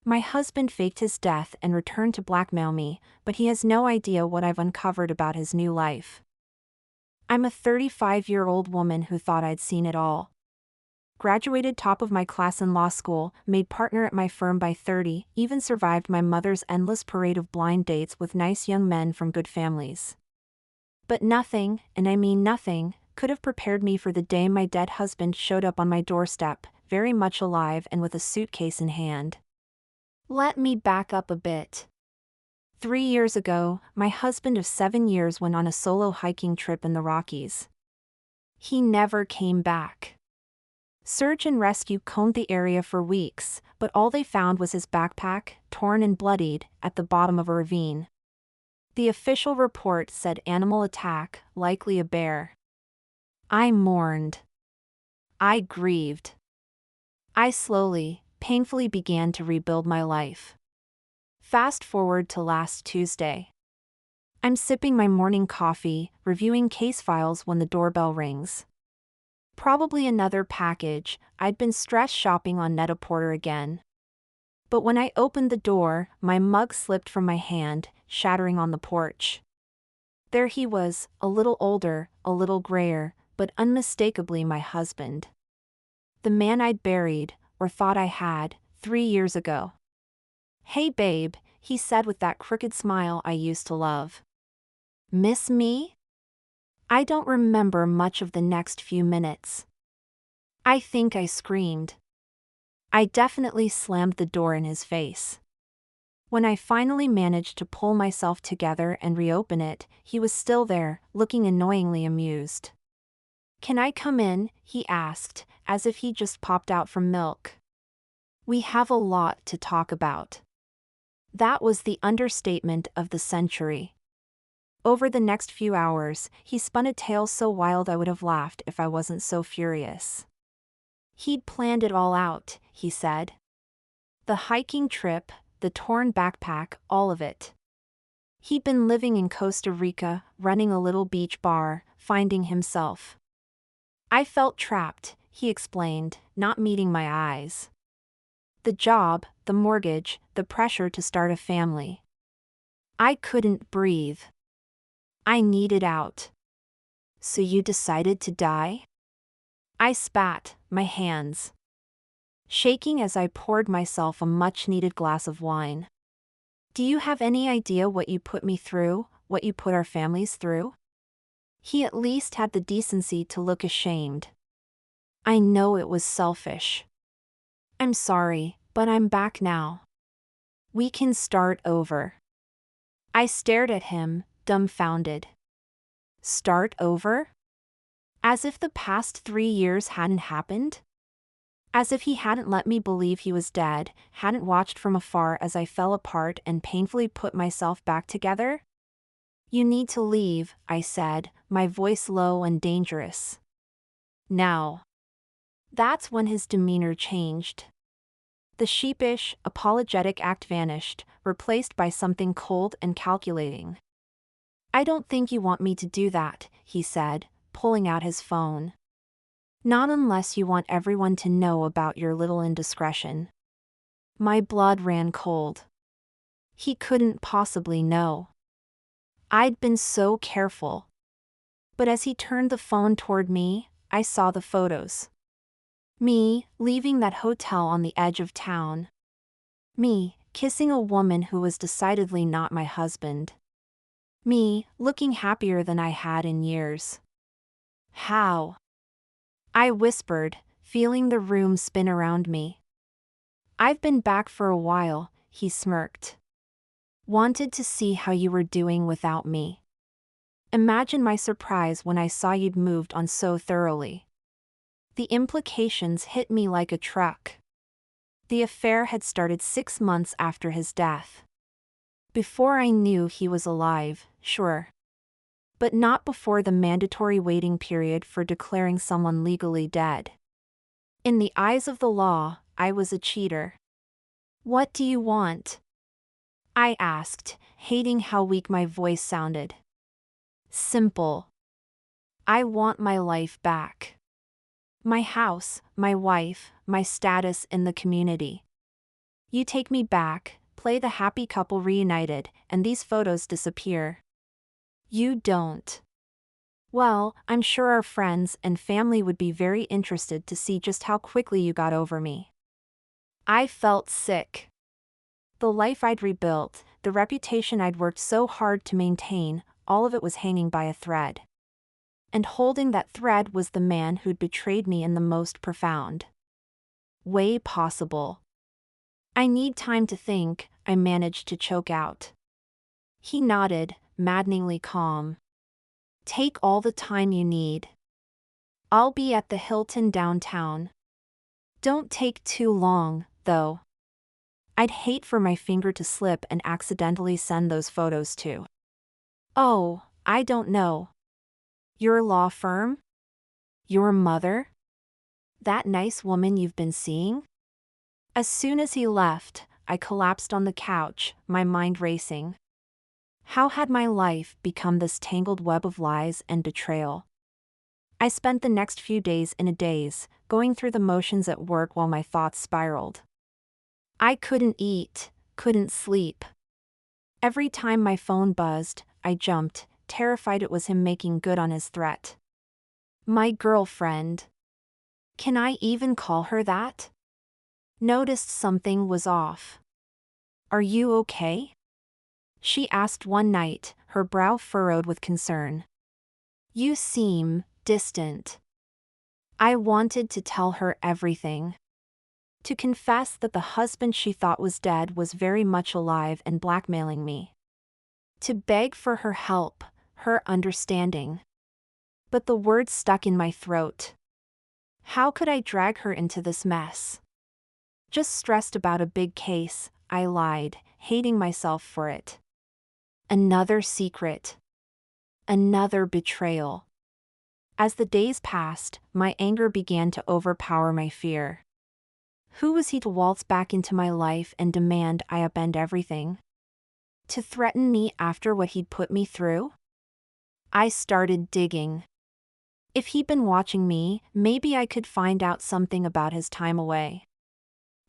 My husband faked his death and returned to blackmail me, but he has no idea what I've uncovered about his new life. I'm a 35-year-old woman who thought I'd seen it all. Graduated top of my class in law school, made partner at my firm by 30, even survived my mother's endless parade of blind dates with nice young men from good families. But nothing, and I mean nothing, could have prepared me for the day my dead husband showed up on my doorstep, very much alive and with a suitcase in hand. Let me back up a bit. 3 years ago, my husband of 7 years went on a solo hiking trip in the Rockies. He never came back. Search and rescue combed the area for weeks, but all they found was his backpack, torn and bloodied, at the bottom of a ravine. The official report said animal attack, likely a bear. I mourned. I grieved. I slowly, painfully began to rebuild my life. Fast forward to last Tuesday. I'm sipping my morning coffee, reviewing case files when the doorbell rings. Probably another package. I'd been stress shopping on Net-a-Porter again. But when I opened the door, my mug slipped from my hand, shattering on the porch. There he was, a little older, a little grayer, but unmistakably my husband. The man I'd buried, or thought I had, 3 years ago. "Hey babe," he said with that crooked smile I used to love. "Miss me?" I don't remember much of the next few minutes. I think I screamed. I definitely slammed the door in his face. When I finally managed to pull myself together and reopen it, he was still there, looking annoyingly amused. "Can I come in?" he asked, as if he just popped out from milk. "We have a lot to talk about." That was the understatement of the century. Over the next few hours, he spun a tale so wild I would have laughed if I wasn't so furious. He'd planned it all out, he said. The hiking trip, the torn backpack, all of it. He'd been living in Costa Rica, running a little beach bar, finding himself. I felt trapped, he explained, not meeting my eyes. The job, the mortgage, the pressure to start a family. I couldn't breathe. I needed out. "So you decided to die?" I spat, my hands shaking as I poured myself a much-needed glass of wine. "Do you have any idea what you put me through, what you put our families through?" He at least had the decency to look ashamed. I know it was selfish. "I'm sorry, but I'm back now. We can start over." I stared at him, dumbfounded. Start over? As if the past 3 years hadn't happened? As if he hadn't let me believe he was dead, hadn't watched from afar as I fell apart and painfully put myself back together? "You need to leave," I said, my voice low and dangerous. "Now." That's when his demeanor changed. The sheepish, apologetic act vanished, replaced by something cold and calculating. "I don't think you want me to do that," he said, pulling out his phone. "Not unless you want everyone to know about your little indiscretion." My blood ran cold. He couldn't possibly know. I'd been so careful. But as he turned the phone toward me, I saw the photos. Me, leaving that hotel on the edge of town. Me, kissing a woman who was decidedly not my husband. Me, looking happier than I had in years. "How?" I whispered, feeling the room spin around me. "I've been back for a while," he smirked. "Wanted to see how you were doing without me." Imagine my surprise when I saw you'd moved on so thoroughly. The implications hit me like a truck. The affair had started 6 months after his death. Before I knew he was alive, sure. But not before the mandatory waiting period for declaring someone legally dead. In the eyes of the law, I was a cheater. "What do you want?" I asked, hating how weak my voice sounded. "Simple. I want my life back. My house, my wife, my status in the community. You take me back, play the happy couple reunited, and these photos disappear. You don't. Well, I'm sure our friends and family would be very interested to see just how quickly you got over me. I felt sick. The life I'd rebuilt, the reputation I'd worked so hard to maintain, all of it was hanging by a thread. And holding that thread was the man who'd betrayed me in the most profound way possible. I need time to think, I managed to choke out. He nodded, maddeningly calm. Take all the time you need. I'll be at the Hilton downtown. Don't take too long, though. I'd hate for my finger to slip and accidentally send those photos to. Oh, I don't know. Your law firm? Your mother? That nice woman you've been seeing? As soon as he left, I collapsed on the couch, my mind racing. How had my life become this tangled web of lies and betrayal? I spent the next few days in a daze, going through the motions at work while my thoughts spiraled. I couldn't eat, couldn't sleep. Every time my phone buzzed, I jumped, terrified it was him making good on his threat. My girlfriend. Can I even call her that? Noticed something was off. Are you okay? She asked one night, her brow furrowed with concern. You seem distant. I wanted to tell her everything. To confess that the husband she thought was dead was very much alive and blackmailing me. To beg for her help, her understanding. But the words stuck in my throat. How could I drag her into this mess? Just stressed about a big case, I lied, hating myself for it. Another secret. Another betrayal. As the days passed, my anger began to overpower my fear. Who was he to waltz back into my life and demand I upend everything? To threaten me after what he'd put me through? I started digging. If he'd been watching me, maybe I could find out something about his time away.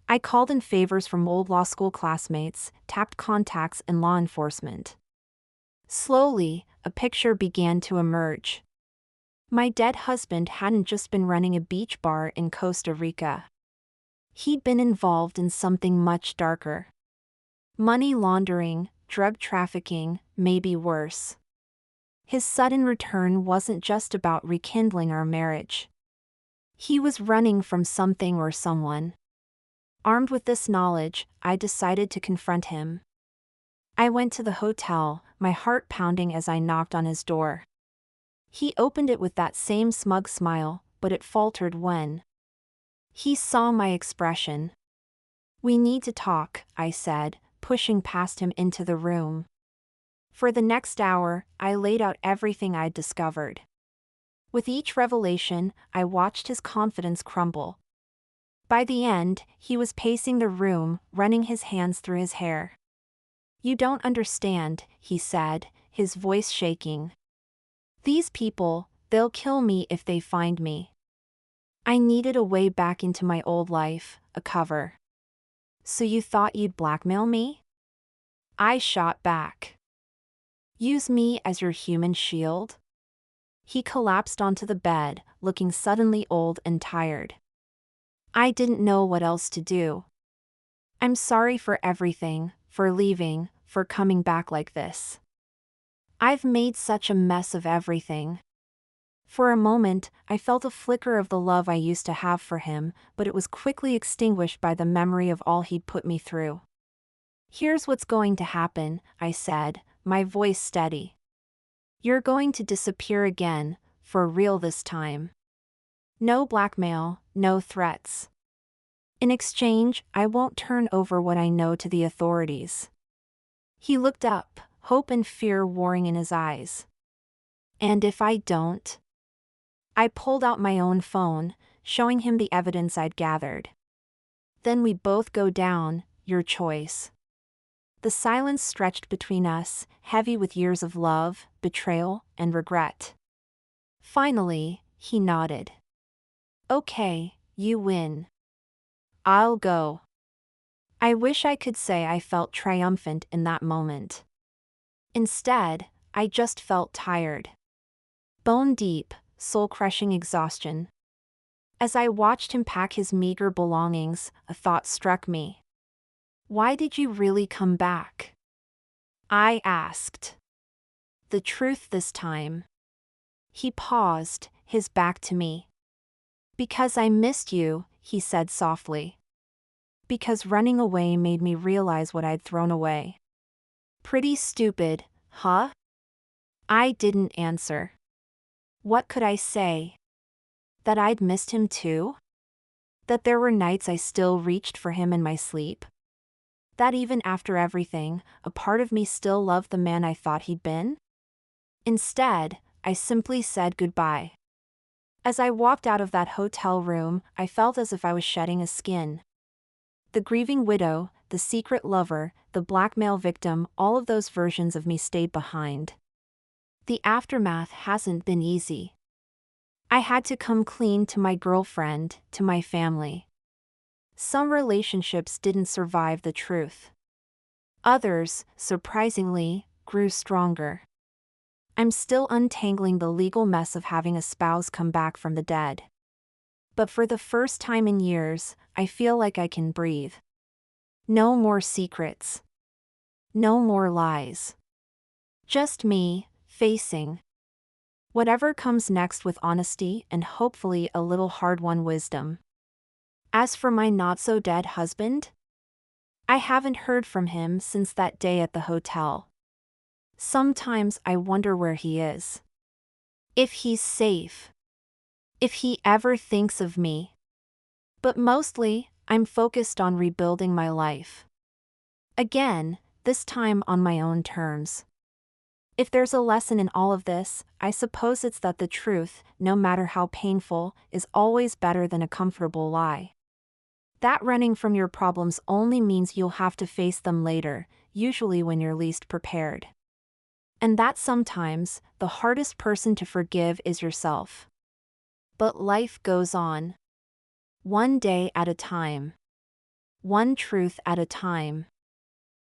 I called in favors from old law school classmates, tapped contacts in law enforcement. Slowly, a picture began to emerge. My dead husband hadn't just been running a beach bar in Costa Rica. He'd been involved in something much darker. Money laundering, drug trafficking, maybe worse. His sudden return wasn't just about rekindling our marriage. He was running from something or someone. Armed with this knowledge, I decided to confront him. I went to the hotel, my heart pounding as I knocked on his door. He opened it with that same smug smile, but it faltered when he saw my expression. We need to talk, I said, pushing past him into the room. For the next hour, I laid out everything I'd discovered. With each revelation, I watched his confidence crumble. By the end, he was pacing the room, running his hands through his hair. You don't understand, he said, his voice shaking. These people, they'll kill me if they find me. I needed a way back into my old life, a cover. So you thought you'd blackmail me? I shot back. Use me as your human shield? He collapsed onto the bed, looking suddenly old and tired. I didn't know what else to do. I'm sorry for everything, for leaving, for coming back like this. I've made such a mess of everything. For a moment, I felt a flicker of the love I used to have for him, but it was quickly extinguished by the memory of all he'd put me through. Here's what's going to happen, I said, my voice steady. You're going to disappear again, for real this time. No blackmail, no threats. In exchange, I won't turn over what I know to the authorities. He looked up, hope and fear warring in his eyes. And if I don't? I pulled out my own phone, showing him the evidence I'd gathered. Then we both go down, your choice. The silence stretched between us, heavy with years of love, betrayal, and regret. Finally, he nodded. Okay, you win. I'll go. I wish I could say I felt triumphant in that moment. Instead, I just felt tired. Bone deep, soul-crushing exhaustion. As I watched him pack his meager belongings, a thought struck me. Why did you really come back? I asked. The truth this time. He paused, his back to me. Because I missed you, he said softly. Because running away made me realize what I'd thrown away. Pretty stupid, huh? I didn't answer. What could I say? That I'd missed him too? That there were nights I still reached for him in my sleep? That even after everything, a part of me still loved the man I thought he'd been? Instead, I simply said goodbye. As I walked out of that hotel room, I felt as if I was shedding a skin. The grieving widow, the secret lover, the blackmail victim, all of those versions of me stayed behind. The aftermath hasn't been easy. I had to come clean to my girlfriend, to my family. Some relationships didn't survive the truth. Others, surprisingly, grew stronger. I'm still untangling the legal mess of having a spouse come back from the dead. But for the first time in years, I feel like I can breathe. No more secrets. No more lies. Just me, facing whatever comes next with honesty and hopefully a little hard-won wisdom. As for my not-so-dead husband, I haven't heard from him since that day at the hotel. Sometimes I wonder where he is. If he's safe. If he ever thinks of me. But mostly, I'm focused on rebuilding my life. Again, this time on my own terms. If there's a lesson in all of this, I suppose it's that the truth, no matter how painful, is always better than a comfortable lie. That running from your problems only means you'll have to face them later, usually when you're least prepared. And that sometimes, the hardest person to forgive is yourself. But life goes on. One day at a time. One truth at a time.